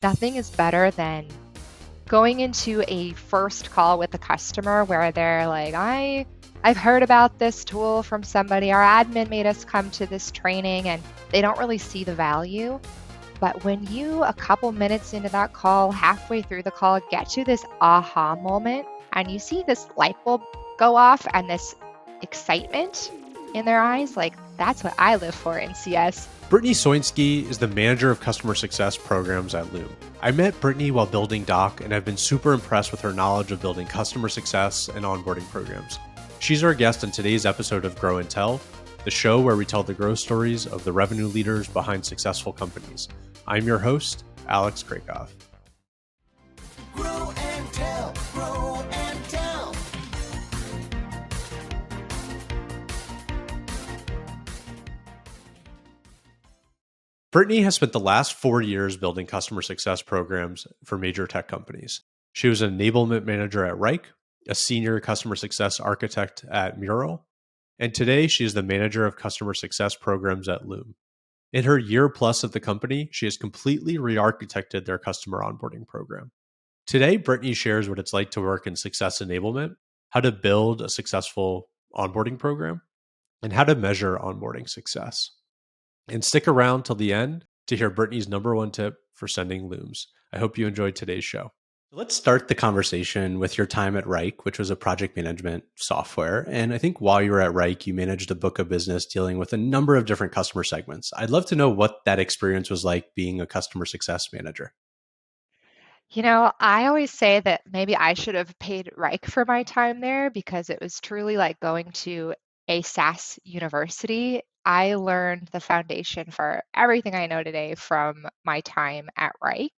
Nothing is better than going into a first call with a customer where they're like, I've heard about this tool from somebody. Our admin made us come to this training and they don't really see the value. But when you, a couple minutes into that call, halfway through the call, get to this aha moment and you see this light bulb go off and this excitement in their eyes, like that's what I live for in CS. Brittany Soinski is the manager of customer success programs at Loom. I met Brittany while building Doc, and I've been super impressed with her knowledge of building customer success and onboarding programs. She's our guest on today's episode of Grow and Tell, the show where we tell the growth stories of the revenue leaders behind successful companies. I'm your host, Alex Krakoff. Grow and tell, grow and tell. Brittany has spent the last 4 years building customer success programs for major tech companies. She was an enablement manager at Wrike, a senior customer success architect at Mural, and today she is the manager of customer success programs at Loom. In her year plus at the company, she has completely re-architected their customer onboarding program. Today, Brittany shares what it's like to work in success enablement, how to build a successful onboarding program, and how to measure onboarding success. And stick around till the end to hear Brittany's number one tip for sending looms. I hope you enjoyed today's show. Let's start the conversation with your time at Wrike, which was a project management software. And I think while you were at Wrike, you managed a book of business dealing with a number of different customer segments. I'd love to know what that experience was like being a customer success manager. You know, I always say that maybe I should have paid Reich for my time there because it was truly like going to a SaaS university. I learned the foundation for everything I know today from my time at Reich.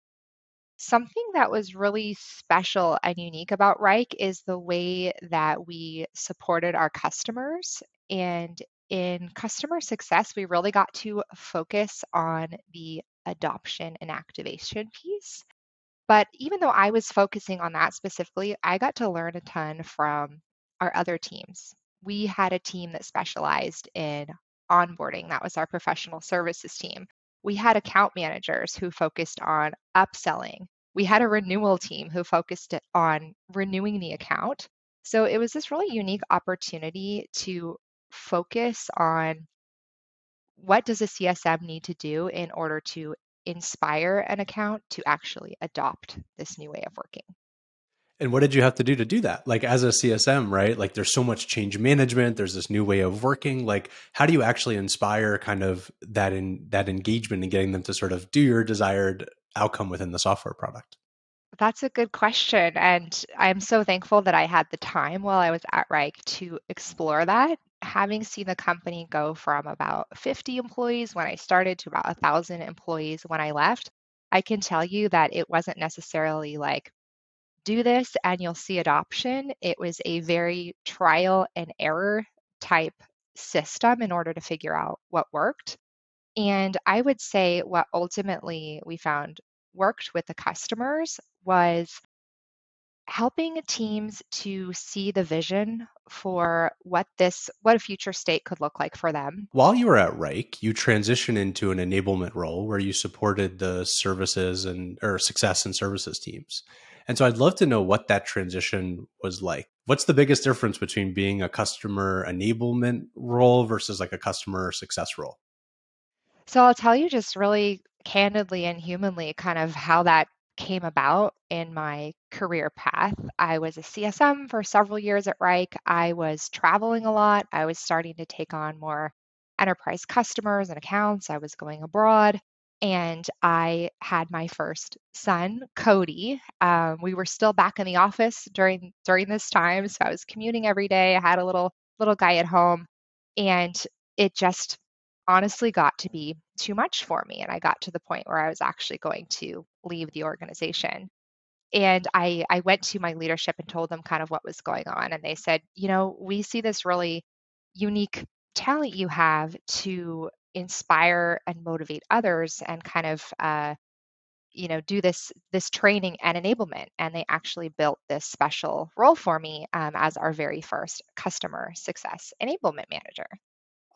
Something that was really special and unique about Reich is the way that we supported our customers. And in customer success, we really got to focus on the adoption and activation piece. But even though I was focusing on that specifically, I got to learn a ton from our other teams. We had a team that specialized in onboarding, that was our professional services team. We had account managers who focused on upselling. We had a renewal team who focused on renewing the account. So it was this really unique opportunity to focus on what does a CSM need to do in order to inspire an account to actually adopt this new way of working? And what did you have to do that? Like as a CSM, right? Like there's so much change management, there's this new way of working. Like how do you actually inspire kind of that engagement and getting them to sort of do your desired outcome within the software product? That's a good question. And I'm so thankful that I had the time while I was at Reich to explore that. Having seen the company go from about 50 employees when I started to about 1,000 employees when I left, I can tell you that it wasn't necessarily like, do this and you'll see adoption. It was a very trial and error type system in order to figure out what worked. And I would say what ultimately we found worked with the customers was helping teams to see the vision for what a future state could look like for them. While you were at Reich, you transitioned into an enablement role where you supported the services and or success and services teams. And so I'd love to know what that transition was like. What's the biggest difference between being a customer enablement role versus like a customer success role? So I'll tell you just really candidly and humanly kind of how that came about in my career path. I was a CSM for several years at Reich. I was traveling a lot. I was starting to take on more enterprise customers and accounts. I was going abroad. And I had my first son, Cody. We were still back in the office during this time, so I was commuting every day. I had a little guy at home, and it just honestly got to be too much for me. And I got to the point where I was actually going to leave the organization. And I went to my leadership and told them kind of what was going on. And they said, we see this really unique talent you have to inspire and motivate others and kind of do this training and enablement. And they actually built this special role for me as our very first customer success enablement manager.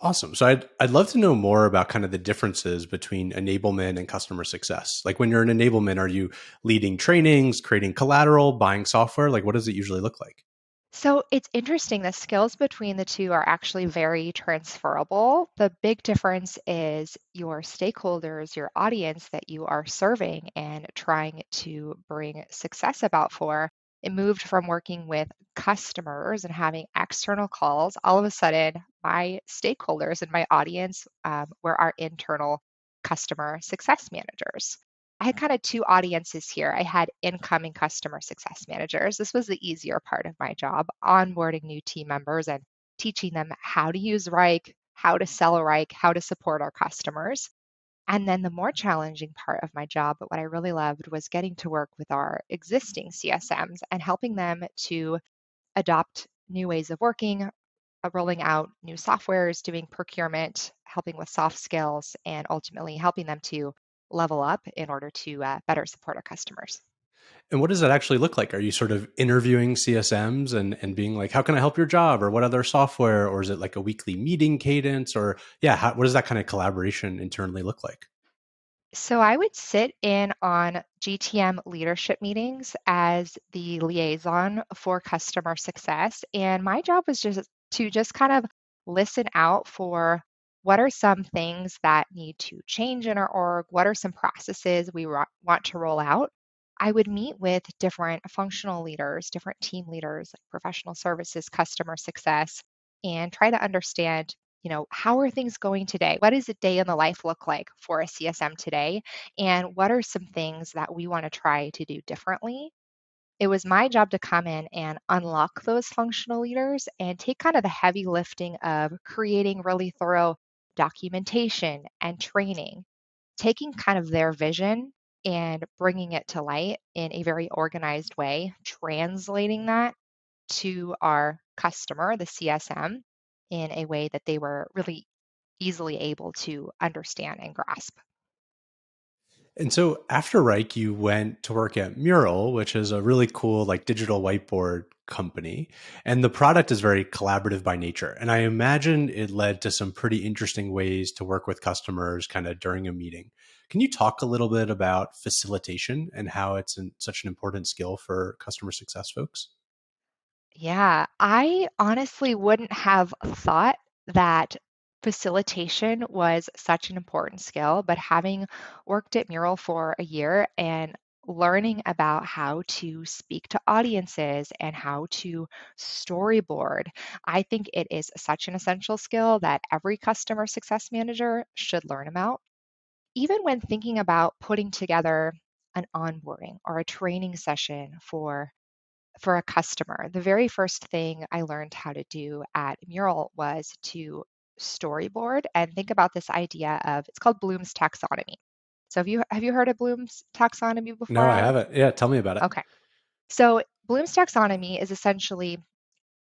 Awesome. So I'd love to know more about kind of the differences between enablement and customer success. Like when you're in enablement, are you leading trainings, creating collateral, buying software? Like what does it usually look like? So it's interesting. The skills between the two are actually very transferable. The big difference is your stakeholders, your audience that you are serving and trying to bring success about for. It moved from working with customers and having external calls. All of a sudden, my stakeholders and my audience were our internal customer success managers. I had kind of two audiences here. I had incoming customer success managers. This was the easier part of my job, onboarding new team members and teaching them how to use Wrike, how to sell a Wrike, how to support our customers. And then the more challenging part of my job, but what I really loved was getting to work with our existing CSMs and helping them to adopt new ways of working, rolling out new softwares, doing procurement, helping with soft skills, and ultimately helping them to level up in order to better support our customers. And what does that actually look like? Are you sort of interviewing CSMs and being like, how can I help your job? Or what other software? Or is it like a weekly meeting cadence? Or yeah, what does that kind of collaboration internally look like? So I would sit in on GTM leadership meetings as the liaison for customer success. And my job was just kind of listen out for what are some things that need to change in our org, what are some processes we want to roll out. I would meet with different functional leaders, different team leaders, like professional services, customer success, and try to understand, how are things going today? What does a day in the life look like for a CSM today? And what are some things that we want to try to do differently? It was my job to come in and unlock those functional leaders and take kind of the heavy lifting of creating really thorough documentation and training, taking kind of their vision and bringing it to light in a very organized way, translating that to our customer, the CSM, in a way that they were really easily able to understand and grasp. And so after Reich, you went to work at Mural, which is a really cool like digital whiteboard company. And the product is very collaborative by nature. And I imagine it led to some pretty interesting ways to work with customers kind of during a meeting. Can you talk a little bit about facilitation and how it's such an important skill for customer success folks? Yeah, I honestly wouldn't have thought that facilitation was such an important skill, but having worked at Mural for a year and learning about how to speak to audiences and how to storyboard, I think it is such an essential skill that every customer success manager should learn about. Even when thinking about putting together an onboarding or a training session for a customer, the very first thing I learned how to do at Mural was to storyboard and think about this idea of it's called Bloom's taxonomy. So have you heard of Bloom's taxonomy No, I before? haven't. Yeah, tell me about it. Okay. So Bloom's taxonomy is essentially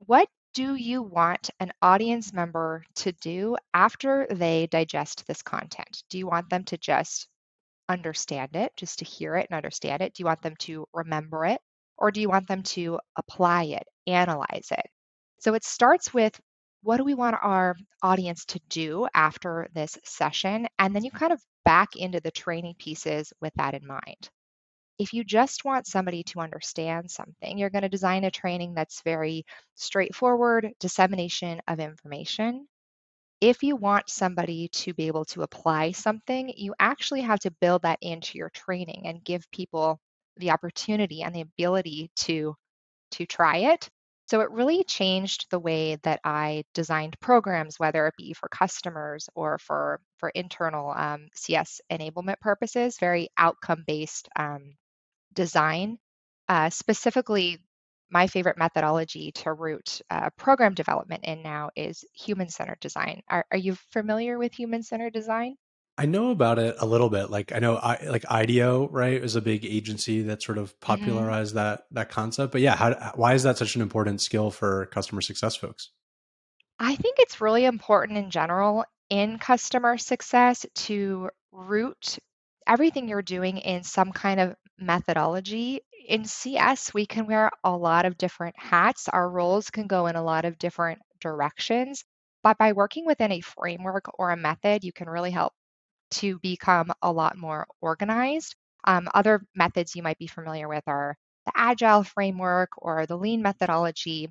what do you want an audience member to do after they digest this content? Do you want them to just understand it, just to hear it and understand it? Do you want them to remember it? Or do you want them to apply it, analyze it? So it starts with what do we want our audience to do after this session? And then you kind of back into the training pieces with that in mind. If you just want somebody to understand something, you're going to design a training that's very straightforward, dissemination of information. If you want somebody to be able to apply something, you actually have to build that into your training and give people the opportunity and the ability to try it. So it really changed the way that I designed programs, whether it be for customers or for internal CS enablement purposes, very outcome based design. Specifically, my favorite methodology to root program development in now is human-centered design. Are you familiar with human-centered design? I know about it a little bit. Like I know like IDEO, right, is a big agency that sort of hmm popularized that concept. But yeah, why is that such an important skill for customer success folks? I think it's really important in general in customer success to root everything you're doing in some kind of methodology. In CS, we can wear a lot of different hats. Our roles can go in a lot of different directions. But by working within a framework or a method, you can really help to become a lot more organized. Other methods you might be familiar with are the Agile framework or the Lean methodology.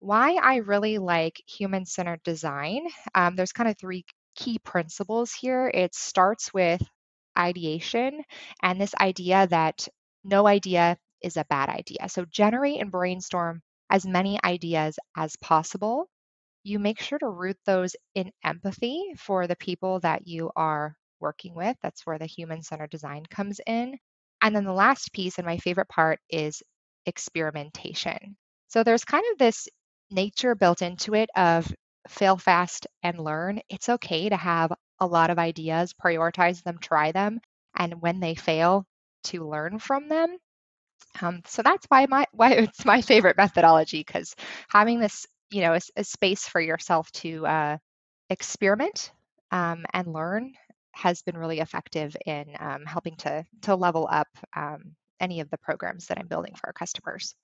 Why I really like human-centered design, there's kind of three key principles here. It starts with ideation and this idea that no idea is a bad idea. So generate and brainstorm as many ideas as possible. You make sure to root those in empathy for the people that you are working with. That's where the human-centered design comes in. And then the last piece, and my favorite part, is experimentation. So there's kind of this nature built into it of fail fast and learn. It's okay to have a lot of ideas, prioritize them, try them, and when they fail, to learn from them. So that's why it's my favorite methodology, because having this, a space for yourself to experiment and learn has been really effective in helping to level up any of the programs that I'm building for our customers.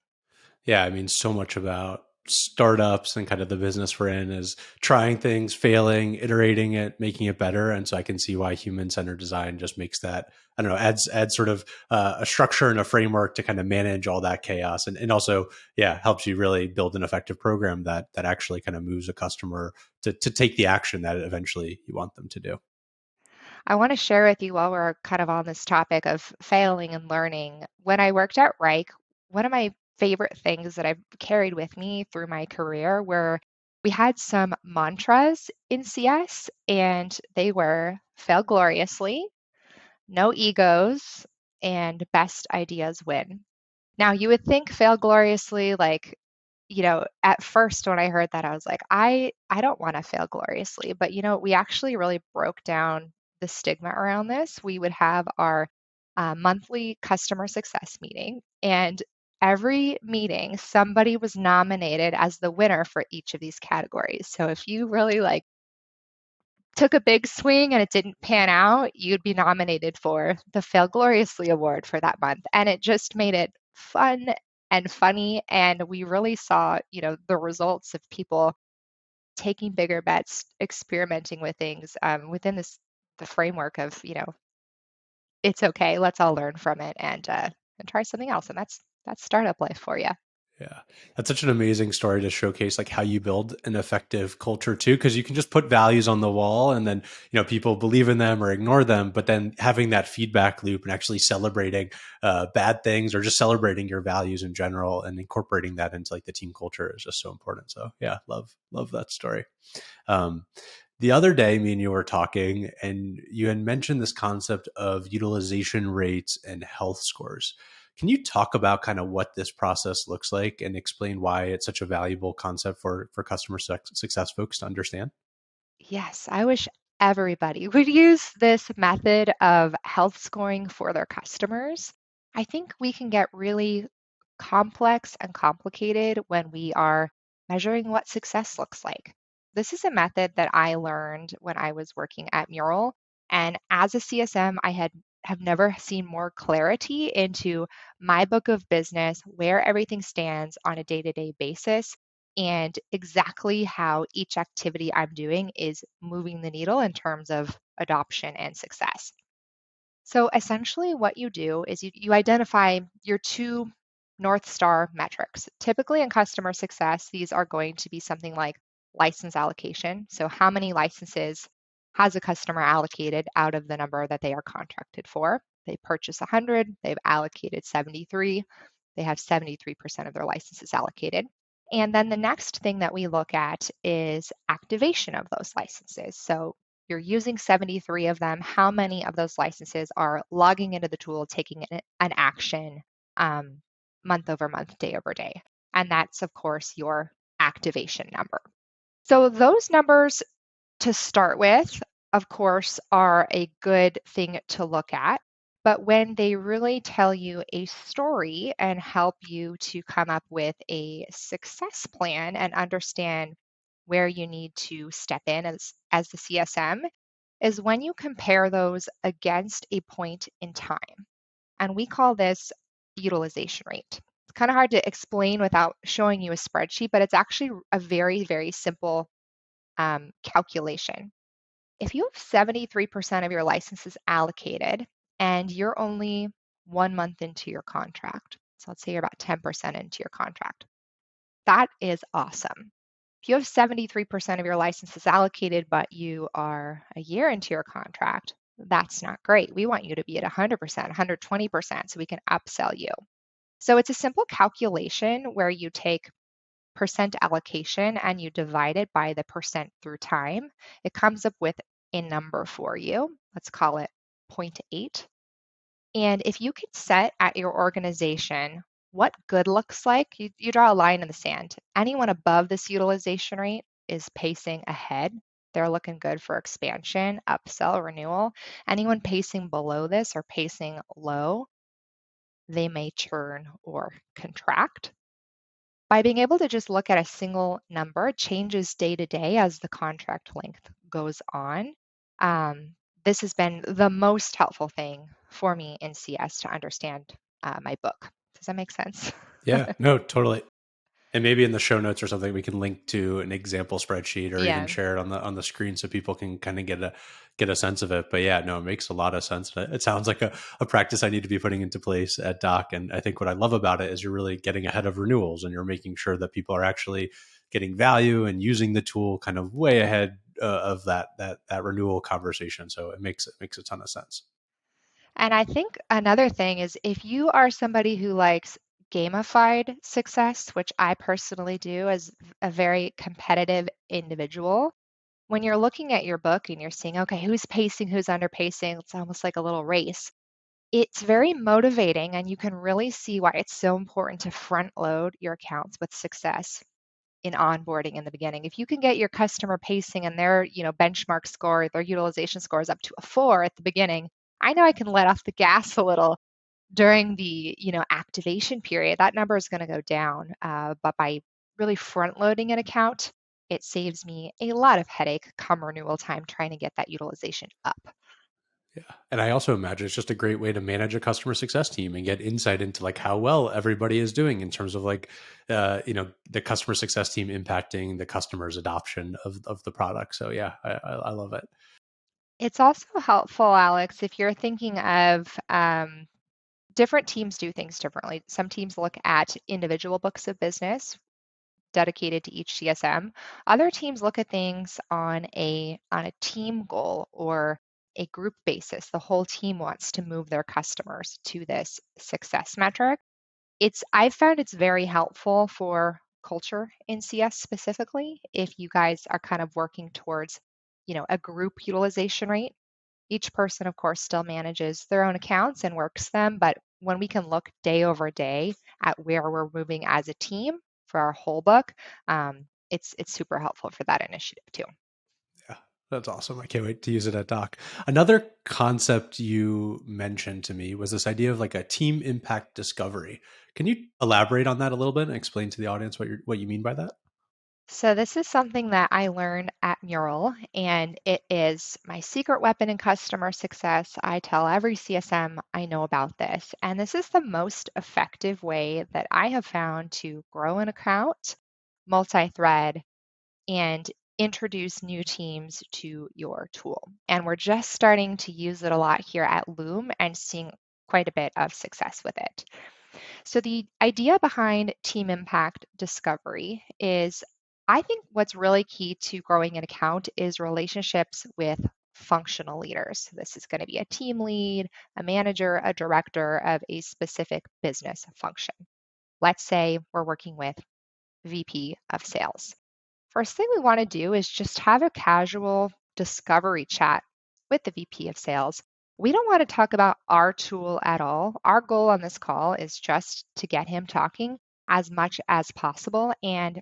Yeah, I mean, so much about startups and kind of the business we're in is trying things, failing, iterating it, making it better. And so I can see why human-centered design just makes that, I don't know, adds sort of a structure and a framework to kind of manage all that chaos, and also, yeah, helps you really build an effective program that actually kind of moves a customer to take the action that eventually you want them to do. I want to share with you while we're kind of on this topic of failing and learning. When I worked at Wrike, one of my favorite things that I've carried with me through my career were we had some mantras in CS, and they were fail gloriously, no egos, and best ideas win. Now, you would think fail gloriously, like, at first when I heard that, I was like, I don't want to fail gloriously. But, we actually really broke down the stigma around this. We would have our monthly customer success meeting, and every meeting, somebody was nominated as the winner for each of these categories. So if you really took a big swing and it didn't pan out, you'd be nominated for the Fail Gloriously Award for that month. And it just made it fun and funny. And we really saw, the results of people taking bigger bets, experimenting with things within the framework of, it's okay, let's all learn from it and try something else. And that's startup life for you. Yeah. That's such an amazing story to showcase like how you build an effective culture too, because you can just put values on the wall and then, people believe in them or ignore them, but then having that feedback loop and actually celebrating bad things or just celebrating your values in general and incorporating that into like the team culture is just so important. So yeah, love that story. Um, the other day, me and you were talking, and you had mentioned this concept of utilization rates and health scores. Can you talk about kind of what this process looks like and explain why it's such a valuable concept for customer success folks to understand? Yes, I wish everybody would use this method of health scoring for their customers. I think we can get really complex and complicated when we are measuring what success looks like. This is a method that I learned when I was working at Mural. And as a CSM, have never seen more clarity into my book of business, where everything stands on a day-to-day basis, and exactly how each activity I'm doing is moving the needle in terms of adoption and success. So essentially, what you do is you identify your two North Star metrics. Typically, in customer success, these are going to be something like license allocation. So, how many licenses has a customer allocated out of the number that they are contracted for? They purchase 100, they've allocated 73, they have 73% of their licenses allocated. And then the next thing that we look at is activation of those licenses. So, you're using 73 of them. How many of those licenses are logging into the tool, taking an action um, month over month, day over day? And that's, of course, your activation number. So those numbers to start with, of course, are a good thing to look at. But when they really tell you a story and help you to come up with a success plan and understand where you need to step in as the CSM, is when you compare those against a point in time. And we call this utilization rate. It's kind of hard to explain without showing you a spreadsheet, but it's actually a very, very simple calculation. If you have 73% of your licenses allocated and you're only 1 month into your contract, so let's say you're about 10% into your contract, that is awesome. If you have 73% of your licenses allocated, but you are a year into your contract, that's not great. We want you to be at 100%, 120%, so we can upsell you. So it's a simple calculation where you take percent allocation and you divide it by the percent through time. It comes up with a number for you. Let's call it zero point 0.8. And if you could set at your organization what good looks like, you draw a line in the sand. Anyone above this utilization rate is pacing ahead. They're looking good for expansion, upsell, renewal. Anyone pacing below this or pacing low, they may churn or contract. By being able to just look at a single number, it changes day to day as the contract length goes on. This has been the most helpful thing for me in CS to understand my book. Does that make sense? Yeah, no, totally. And maybe in the show notes or something, we can link to an example spreadsheet or even Yeah. share it on the screen so people can kind of get a sense of it. But yeah, no, it makes a lot of sense. It sounds like a practice I need to be putting into place at Doc. And I think what I love about it is you're really getting ahead of renewals and you're making sure that people are actually getting value and using the tool kind of way ahead of that renewal conversation. So it makes a ton of sense. And I think another thing is if you are somebody who likes gamified success, which I personally do as a very competitive individual, when you're looking at your book and you're seeing, okay, who's pacing, who's under pacing, it's almost like a little race. It's very motivating, and you can really see why it's so important to front load your accounts with success in onboarding in the beginning. If you can get your customer pacing and their, benchmark score, their utilization scores up to a 4 at the beginning, I know I can let off the gas a little during the, activation period. That number is going to go down. But by really front loading an account, it saves me a lot of headache come renewal time trying to get that utilization up. Yeah. And I also imagine it's just a great way to manage a customer success team and get insight into like how well everybody is doing in terms of like, the customer success team impacting the customer's adoption of the product. So yeah, I love it. It's also helpful, Alex, if you're thinking of different teams do things differently. Some teams look at individual books of business dedicated to each CSM. Other teams look at things on a team goal or a group basis. The whole team wants to move their customers to this success metric. I've found it's very helpful for culture in CS specifically if you guys are kind of working towards, a group utilization rate. Each person, of course, still manages their own accounts and works them, but when we can look day over day at where we're moving as a team for our whole book, it's super helpful for that initiative too. Yeah, that's awesome. I can't wait to use it at Doc. Another concept you mentioned to me was this idea of like a team impact discovery. Can you elaborate on that a little bit and explain to the audience what you mean by that? So this is something that I learned at Mural, and it is my secret weapon in customer success. I tell every CSM I know about this, and this is the most effective way that I have found to grow an account, multi-thread, and introduce new teams to your tool. And we're just starting to use it a lot here at Loom and seeing quite a bit of success with it. So, the idea behind team impact discovery is I think what's really key to growing an account is relationships with functional leaders. This is going to be a team lead, a manager, a director of a specific business function. Let's say we're working with VP of sales. First thing we want to do is just have a casual discovery chat with the VP of sales. We don't want to talk about our tool at all. Our goal on this call is just to get him talking as much as possible and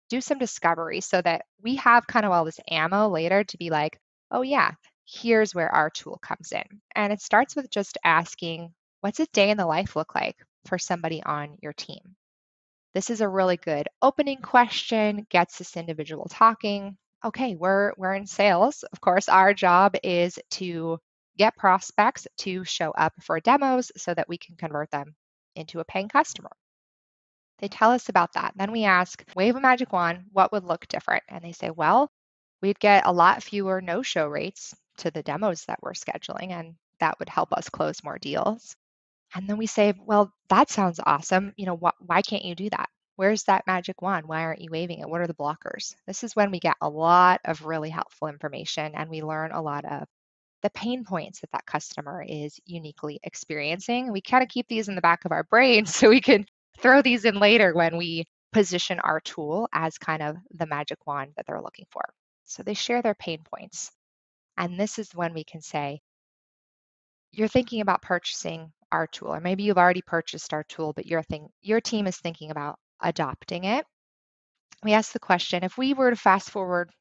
do some discovery so that we have kind of all this ammo later to be like, oh, yeah, here's where our tool comes in. And it starts with just asking, what's a day in the life look like for somebody on your team? This is a really good opening question, gets this individual talking. Okay, we're in sales. Of course, our job is to get prospects to show up for demos so that we can convert them into a paying customer. They tell us about that. Then we ask, wave a magic wand, what would look different? And they say, well, we'd get a lot fewer no-show rates to the demos that we're scheduling, and that would help us close more deals. And then we say, well, that sounds awesome. Why can't you do that? Where's that magic wand? Why aren't you waving it? What are the blockers? This is when we get a lot of really helpful information and we learn a lot of the pain points that that customer is uniquely experiencing. We kind of keep these in the back of our brain so we can throw these in later when we position our tool as kind of the magic wand that they're looking for. So they share their pain points. And this is when we can say, you're thinking about purchasing our tool, or maybe you've already purchased our tool, but your team is thinking about adopting it. We ask the question, if we were to fast forward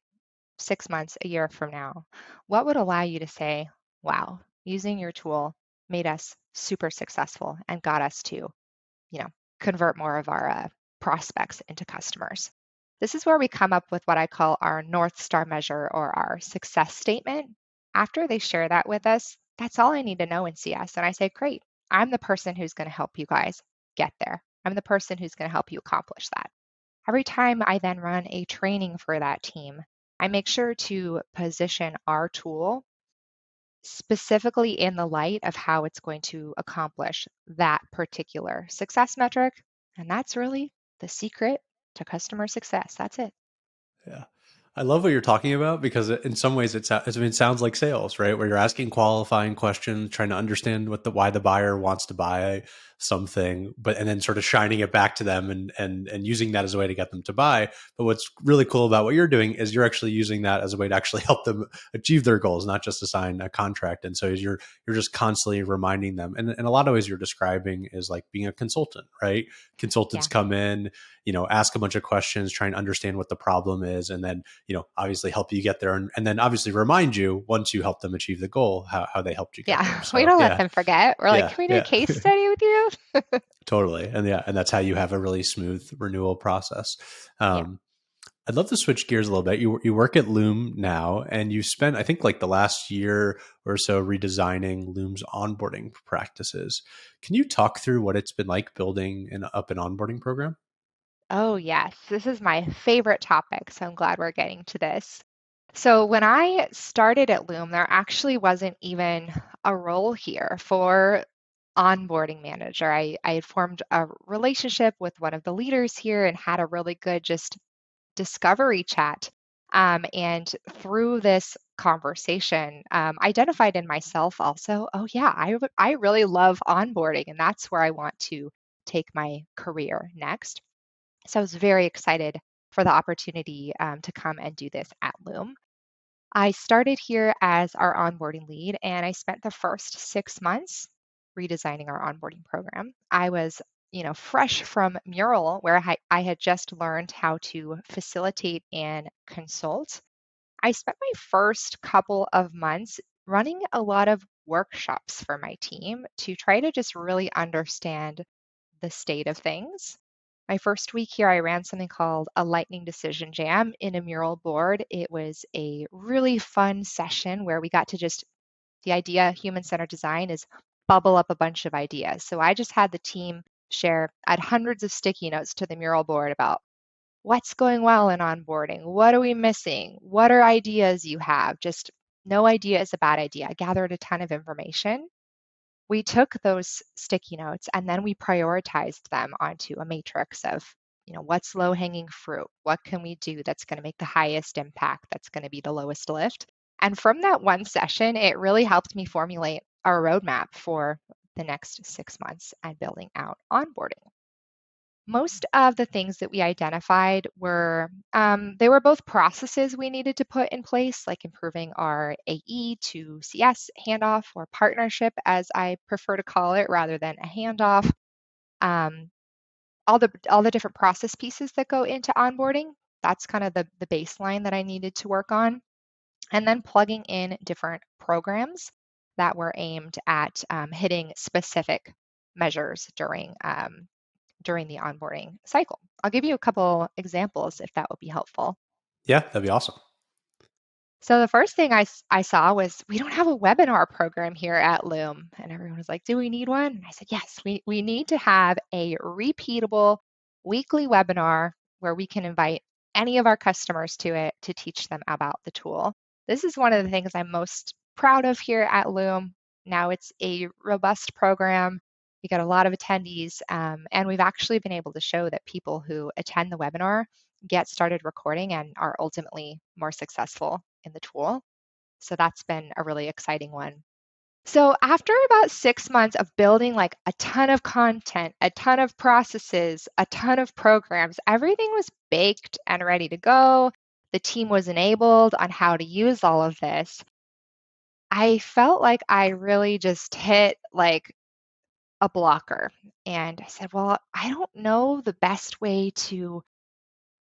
6 months, a year from now, what would allow you to say, wow, using your tool made us super successful and got us to, convert more of our prospects into customers? This is where we come up with what I call our North Star measure or our success statement. After they share that with us, that's all I need to know in CS. And I say, great, I'm the person who's going to help you guys get there. I'm the person who's going to help you accomplish that. Every time I then run a training for that team, I make sure to position our tool specifically in the light of how it's going to accomplish that particular success metric. And that's really the secret to customer success. That's it. Yeah. I love what you're talking about because in some ways it sounds like sales, right? Where you're asking qualifying questions, trying to understand why the buyer wants to buy something, and then sort of shining it back to them and using that as a way to get them to buy. But what's really cool about what you're doing is you're actually using that as a way to actually help them achieve their goals, not just to sign a contract. And so you're just constantly reminding them. And in a lot of ways you're describing is like being a consultant, right? Consultants Yeah. come in, ask a bunch of questions, try and understand what the problem is, and then, obviously help you get there. And then obviously remind you once you help them achieve the goal, how they helped you get there. Yeah. So We don't let yeah, them forget. We're like, yeah, can we do a yeah, case study with you? totally. And that's how you have a really smooth renewal process. Yeah. I'd love to switch gears a little bit. You work at Loom now, and you spent, I think, like the last year or so redesigning Loom's onboarding practices. Can you talk through what it's been like building up an onboarding program? Oh, yes. This is my favorite topic. So I'm glad we're getting to this. So when I started at Loom, there actually wasn't even a role here for onboarding manager. I had formed a relationship with one of the leaders here and had a really good just discovery chat. And through this conversation, identified in myself also, oh yeah, I really love onboarding and that's where I want to take my career next. So I was very excited for the opportunity to come and do this at Loom. I started here as our onboarding lead, and I spent the first 6 months redesigning our onboarding program. I was, fresh from Mural, where I had just learned how to facilitate and consult. I spent my first couple of months running a lot of workshops for my team to try to just really understand the state of things. My first week here, I ran something called a lightning decision jam in a Mural board. It was a really fun session where we got to the idea human-centered design is bubble up a bunch of ideas. So I just had the team add hundreds of sticky notes to the Mural board about what's going well in onboarding, what are we missing, what are ideas you have. Just no idea is a bad idea. I gathered a ton of information. We took those sticky notes and then we prioritized them onto a matrix of, what's low hanging fruit? What can we do that's going to make the highest impact? That's going to be the lowest lift. And from that one session, it really helped me formulate our roadmap for the next 6 months and building out onboarding. Most of the things that we identified they were both processes we needed to put in place, like improving our AE to CS handoff or partnership, as I prefer to call it, rather than a handoff. Um, all the different process pieces that go into onboarding. That's kind of the baseline that I needed to work on, and then plugging in different programs that were aimed at hitting specific measures during the onboarding cycle. I'll give you a couple examples if that would be helpful. Yeah, that'd be awesome. So the first thing I saw was we don't have a webinar program here at Loom. And everyone was like, do we need one? And I said, yes, we need to have a repeatable weekly webinar where we can invite any of our customers to it to teach them about the tool. This is one of the things I'm most proud of here at Loom. Now it's a robust program. We got a lot of attendees, and we've actually been able to show that people who attend the webinar get started recording and are ultimately more successful in the tool. So that's been a really exciting one. So after about 6 months of building like a ton of content, a ton of processes, a ton of programs, everything was baked and ready to go. The team was enabled on how to use all of this. I felt like I really just hit like a blocker. And I said, well, I don't know the best way to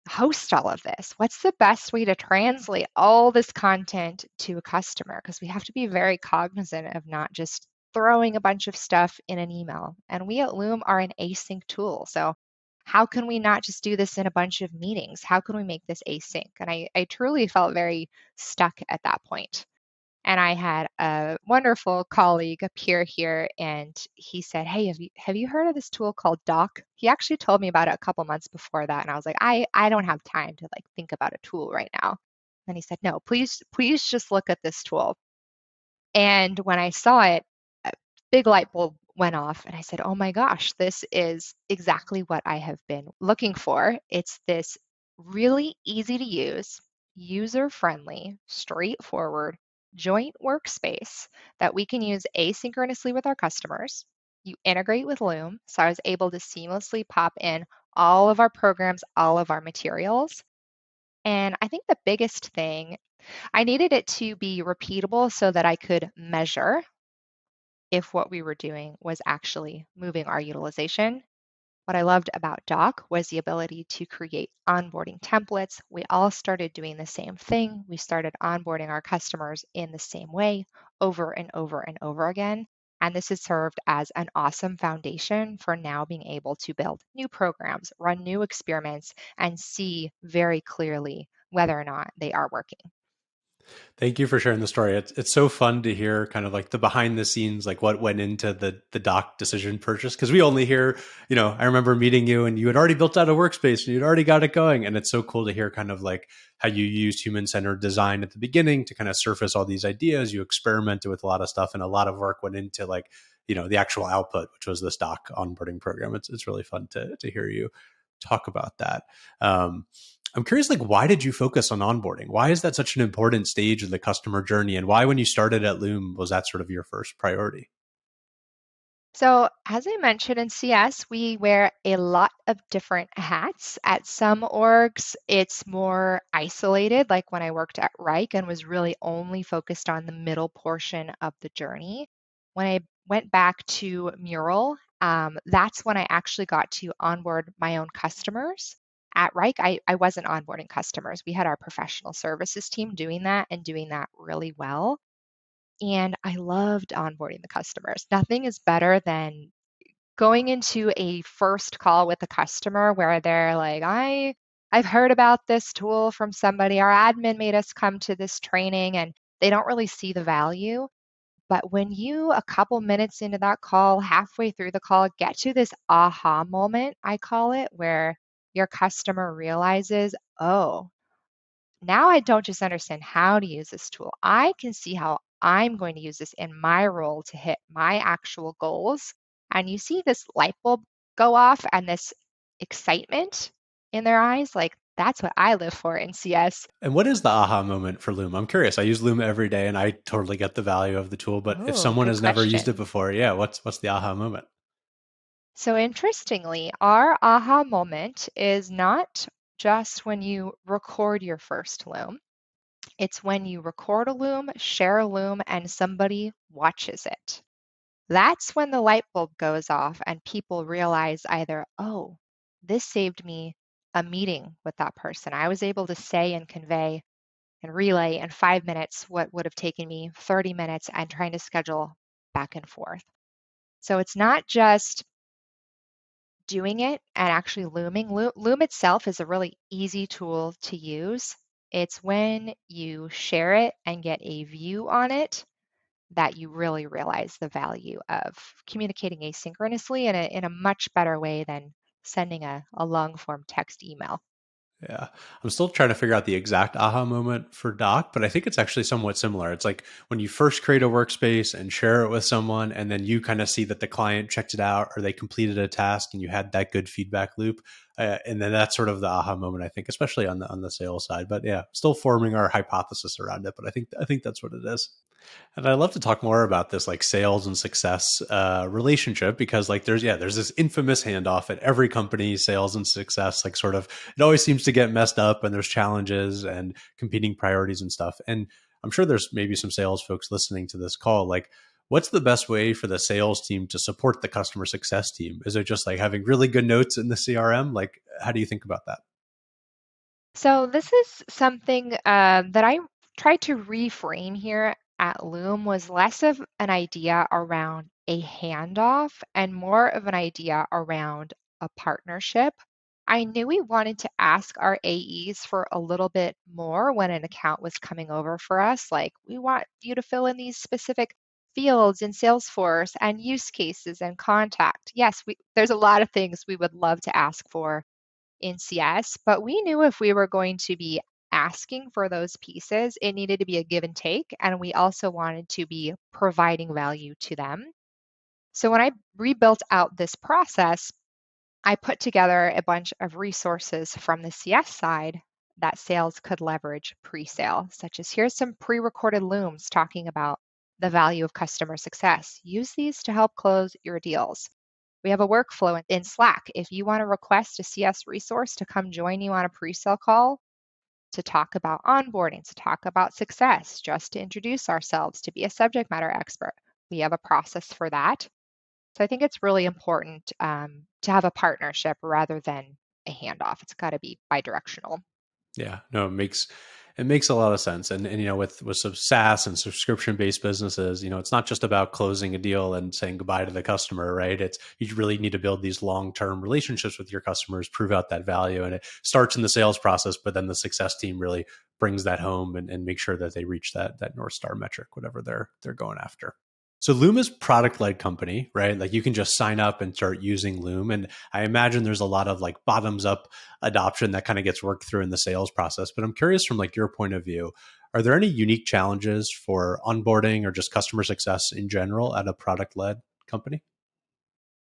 host all of this? What's the best way to translate all this content to a customer? Because we have to be very cognizant of not just throwing a bunch of stuff in an email. And we at Loom are an async tool. So how can we not just do this in a bunch of meetings? How can we make this async? And I truly felt very stuck at that point. And I had a wonderful colleague, a peer here, and he said, "Hey, have you heard of this tool called Doc?" He actually told me about it a couple months before that, and I was like, I don't have time to like think about a tool right now. And he said, "No, please just look at this tool." And when I saw it, a big light bulb went off, and I said, "Oh my gosh, this is exactly what I have been looking for." It's this really easy to use, user-friendly, straightforward joint workspace that we can use asynchronously with our customers. You integrate with Loom, so I was able to seamlessly pop in all of our programs, all of our materials. And I think the biggest thing, I needed it to be repeatable so that I could measure if what we were doing was actually moving our utilization. What I loved about Doc was the ability to create onboarding templates. We all started doing the same thing. We started onboarding our customers in the same way over and over and over again. And this has served as an awesome foundation for now being able to build new programs, run new experiments, and see very clearly whether or not they are working. Thank you for sharing the story. It's so fun to hear kind of like the behind the scenes, like what went into the doc decision purchase. Cause we only hear, I remember meeting you and you had already built out a workspace and you'd already got it going. And it's so cool to hear kind of like how you used human-centered design at the beginning to kind of surface all these ideas. You experimented with a lot of stuff and a lot of work went into like, the actual output, which was this doc onboarding program. It's really fun to hear you talk about that. I'm curious, like, why did you focus on onboarding? Why is that such an important stage of the customer journey? And why, when you started at Loom, was that sort of your first priority? So, as I mentioned in CS, we wear a lot of different hats. At some orgs, it's more isolated, like when I worked at Wrike and was really only focused on the middle portion of the journey. When I went back to Mural, that's when I actually got to onboard my own customers. At Wrike, I wasn't onboarding customers. We had our professional services team doing that and doing that really well. And I loved onboarding the customers. Nothing is better than going into a first call with a customer where they're like, I've heard about this tool from somebody. Our admin made us come to this training and they don't really see the value. But when you, a couple minutes into that call, halfway through the call, get to this aha moment, I call it, where your customer realizes, oh, now I don't just understand how to use this tool. I can see how I'm going to use this in my role to hit my actual goals. And you see this light bulb go off and this excitement in their eyes. Like that's what I live for in CS. And what is the aha moment for Loom? I'm curious. I use Loom every day and I totally get the value of the tool. But if Oh, someone good has never used it question. before, yeah, what's the aha moment? So interestingly, our aha moment is not just when you record your first Loom. It's when you record a Loom, share a Loom, and somebody watches it. That's when the light bulb goes off and people realize either, oh, this saved me a meeting with that person. I was able to say and convey and relay in 5 minutes what would have taken me 30 minutes and trying to schedule back and forth. So it's not just doing it and actually looming. Loom itself is a really easy tool to use. It's when you share it and get a view on it that you really realize the value of communicating asynchronously in a much better way than sending a long form text email. Yeah. I'm still trying to figure out the exact aha moment for Doc, but I think it's actually somewhat similar. It's like when you first create a workspace and share it with someone, and then you kind of see that the client checked it out or they completed a task and you had that good feedback loop. And then that's sort of the aha moment, I think, especially on the sales side. But yeah, still forming our hypothesis around it. But I think that's what it is. And I'd love to talk more about this like sales and success relationship because like there's this infamous handoff at every company, sales and success, like sort of it always seems to get messed up and there's challenges and competing priorities and stuff. And I'm sure there's maybe some sales folks listening to this call. Like, what's the best way for the sales team to support the customer success team? Is it just like having really good notes in the CRM? Like, how do you think about that? So this is something that I tried to reframe here at Loom was less of an idea around a handoff and more of an idea around a partnership. I knew we wanted to ask our AEs for a little bit more when an account was coming over for us, like we want you to fill in these specific fields in Salesforce and use cases and contact. Yes, there's a lot of things we would love to ask for in CS, but we knew if we were going to be asking for those pieces, it needed to be a give and take. And we also wanted to be providing value to them. So when I rebuilt out this process, I put together a bunch of resources from the CS side that sales could leverage pre sale, such as here's some pre recorded Looms talking about the value of customer success. Use these to help close your deals. We have a workflow in Slack. If you want to request a CS resource to come join you on a pre-sale call to talk about onboarding, to talk about success, just to introduce ourselves, to be a subject matter expert, we have a process for that. So I think it's really important to have a partnership rather than a handoff. It's got to be bidirectional. Yeah, no, it makes a lot of sense. And with some SaaS and subscription based businesses, it's not just about closing a deal and saying goodbye to the customer, right? It's you really need to build these long term relationships with your customers, prove out that value, and it starts in the sales process, but then the success team really brings that home and make sure that they reach that North Star metric, whatever they're going after. So Loom is product led company, right? Like you can just sign up and start using Loom. And I imagine there's a lot of like bottoms up adoption that kind of gets worked through in the sales process. But I'm curious from like your point of view, are there any unique challenges for onboarding or just customer success in general at a product led company?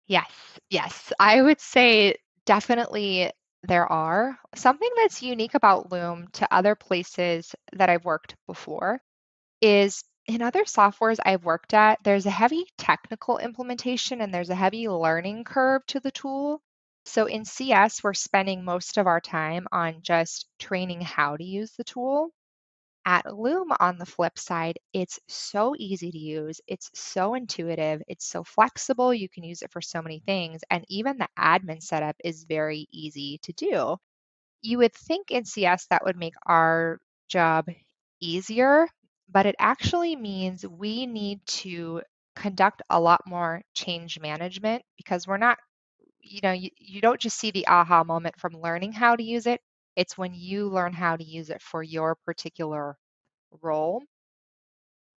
Yes, yes. I would say definitely there are. Something that's unique about Loom to other places that I've worked before is in other softwares I've worked at, there's a heavy technical implementation and there's a heavy learning curve to the tool. So in CS, we're spending most of our time on just training how to use the tool. At Loom, on the flip side, it's so easy to use, it's so intuitive, it's so flexible. You can use it for so many things. And even the admin setup is very easy to do. You would think in CS that would make our job easier, but it actually means we need to conduct a lot more change management because we're not, you don't just see the aha moment from learning how to use it. It's when you learn how to use it for your particular role.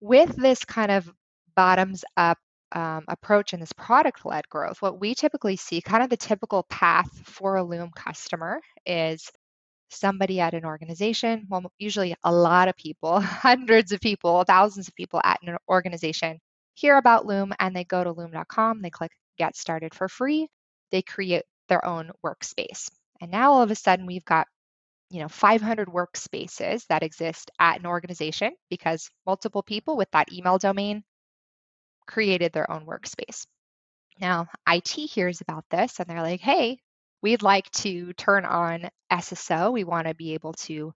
With this kind of bottoms up approach and this product led growth, what we typically see, kind of the typical path for a Loom customer, is somebody at an organization, well, usually a lot of people, hundreds of people, thousands of people at an organization hear about Loom and they go to loom.com, they click get started for free, they create their own workspace. And now all of a sudden we've got 500 workspaces that exist at an organization because multiple people with that email domain created their own workspace. Now, IT hears about this and they're like, hey, we'd like to turn on SSO. We want to be able to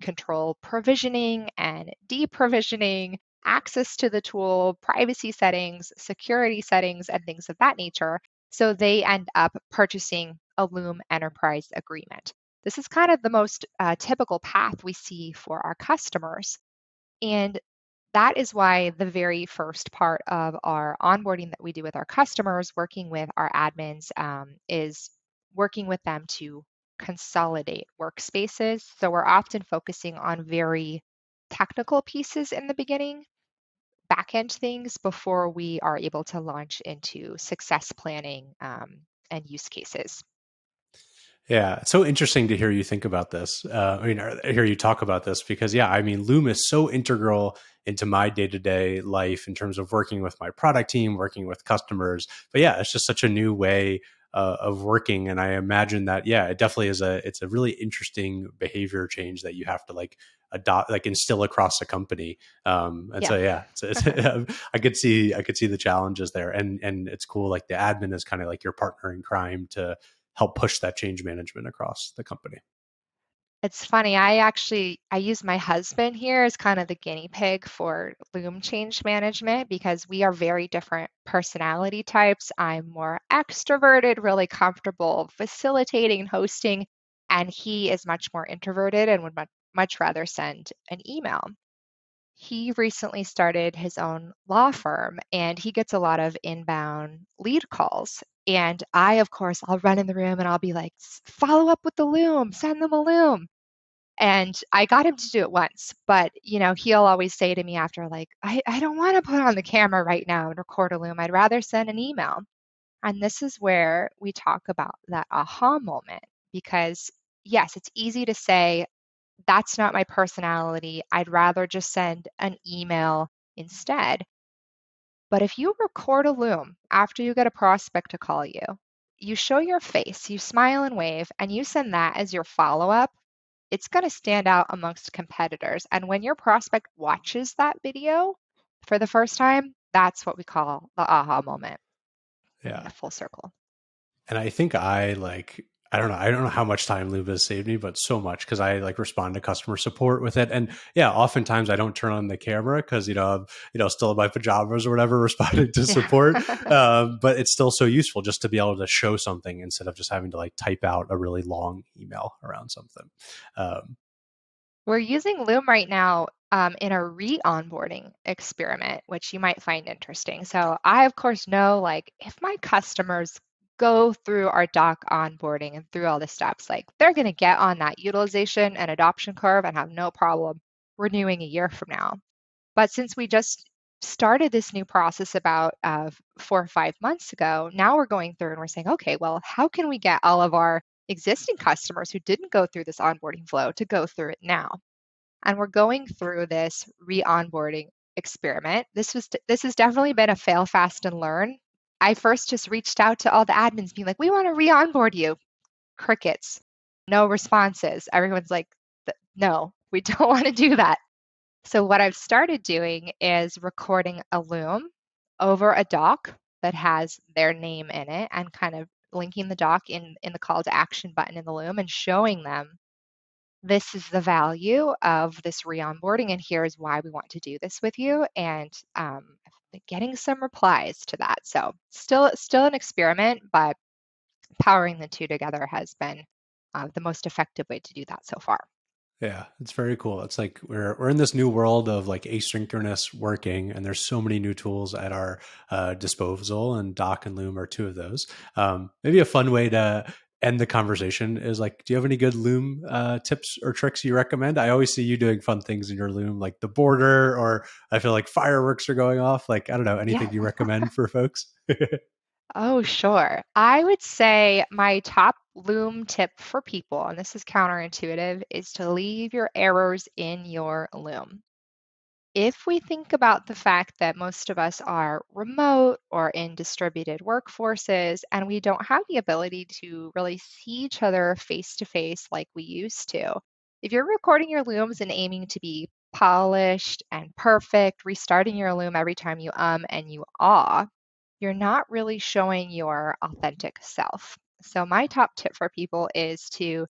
control provisioning and deprovisioning, access to the tool, privacy settings, security settings, and things of that nature. So they end up purchasing a Loom Enterprise agreement. This is kind of the most typical path we see for our customers. And that is why the very first part of our onboarding that we do with our customers, working with our admins, is working with them to consolidate workspaces. So we're often focusing on very technical pieces in the beginning, back end things, before we are able to launch into success planning and use cases. Yeah, it's so interesting to hear you think about this. Or hear you talk about this because, yeah, I mean, Loom is so integral into my day to day life in terms of working with my product team, working with customers. But yeah, it's just such a new way of working, and I imagine that, yeah, it definitely is it's a really interesting behavior change that you have to like adopt, like instill across a company. And Yeah. so, yeah, I could see the challenges there, and it's cool. Like the admin is kind of like your partner in crime to help push that change management across the company. It's funny, I use my husband here as kind of the guinea pig for Loom change management because we are very different personality types. I'm more extroverted, really comfortable facilitating and hosting, and he is much more introverted and would much rather send an email. He recently started his own law firm and he gets a lot of inbound lead calls. And I, of course, I'll run in the room and I'll be like, follow up with the Loom, send them a Loom. And I got him to do it once, but he'll always say to me after, like, I don't want to put on the camera right now and record a Loom. I'd rather send an email. And this is where we talk about that aha moment because, yes, it's easy to say, that's not my personality. I'd rather just send an email instead. But if you record a Loom after you get a prospect to call you, you show your face, you smile and wave, and you send that as your follow up, it's going to stand out amongst competitors. And when your prospect watches that video for the first time, that's what we call the aha moment, bringing Yeah. it full circle. And I think I don't know how much time Loom has saved me, but so much because I like respond to customer support with it. And yeah, oftentimes I don't turn on the camera because, I'm, still in my pajamas or whatever, responding to Yeah. support. But it's still so useful just to be able to show something instead of just having to like type out a really long email around something. Um, We're using Loom right now in a re-onboarding experiment, which you might find interesting. So I, of course, know like if my customers go through our doc onboarding and through all the steps, like they're going to get on that utilization and adoption curve and have no problem renewing a year from now. But since we just started this new process about 4 or 5 months ago, now we're going through and we're saying, okay, well, how can we get all of our existing customers who didn't go through this onboarding flow to go through it now? And we're going through this re-onboarding experiment. This has definitely been a fail fast and learn. I first just reached out to all the admins being like, we want to re-onboard you. Crickets, no responses. Everyone's like, no, we don't want to do that. So what I've started doing is recording a Loom over a doc that has their name in it and kind of linking the doc in the call to action button in the Loom and showing them this is the value of this re-onboarding and here's why we want to do this with you. And I've been getting some replies to that. So still an experiment, but powering the two together has been the most effective way to do that so far. Yeah, it's very cool. It's like we're in this new world of like asynchronous working, and there's so many new tools at our disposal, and Doc and Loom are two of those. Maybe a fun way to end the conversation is like, do you have any good Loom tips or tricks you recommend? I always see you doing fun things in your Loom, like the border, or I feel like fireworks are going off. Like, I don't know, Yeah. anything you recommend for folks? Oh, sure. I would say my top Loom tip for people, and this is counterintuitive, is to leave your errors in your Loom. If we think about the fact that most of us are remote or in distributed workforces and we don't have the ability to really see each other face to face like we used to, if you're recording your Looms and aiming to be polished and perfect, restarting your Loom every time you and you ah, you're not really showing your authentic self. So, my top tip for people is to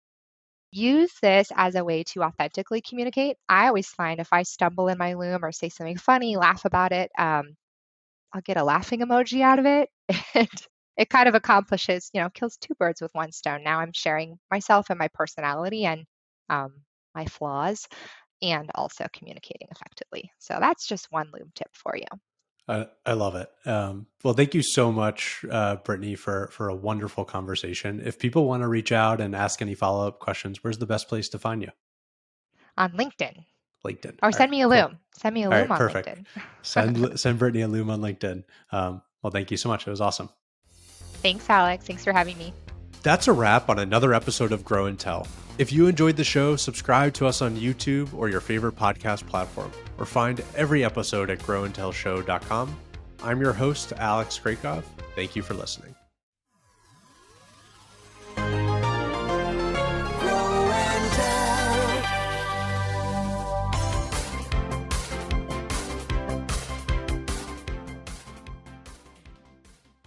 use this as a way to authentically communicate. I always find if I stumble in my Loom or say something funny, laugh about it, I'll get a laughing emoji out of it. And it kind of accomplishes, kills two birds with one stone. Now I'm sharing myself and my personality and my flaws and also communicating effectively. So that's just one Loom tip for you. I love it. Well, thank you so much, Brittany, for a wonderful conversation. If people want to reach out and ask any follow up questions, where's the best place to find you? On LinkedIn LinkedIn. or All right, send me a cool. Loom. Send me a All Loom right, on perfect. LinkedIn. Send Brittany a Loom on LinkedIn. Well, thank you so much. It was awesome. Thanks, Alex. Thanks for having me. That's a wrap on another episode of Grow and Tell. If you enjoyed the show, subscribe to us on YouTube or your favorite podcast platform, or find every episode at growandtellshow.com. I'm your host, Alex Krakov. Thank you for listening.